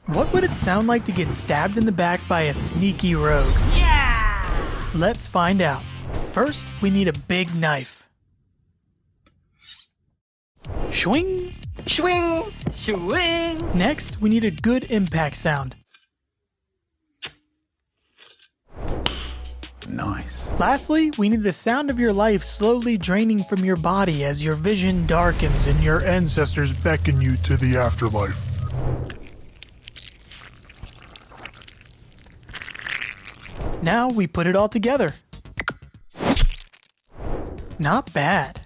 What would it sound like to get stabbed in the back by a sneaky rogue? Yeah! Let's find out. First, we need a big knife. Swing! Swing! Swing! Next, we need a good impact sound. Nice. Lastly, we need the sound of your life slowly draining from your body as your vision darkens and your ancestors beckon you to the afterlife. Now we put it all together. Not bad.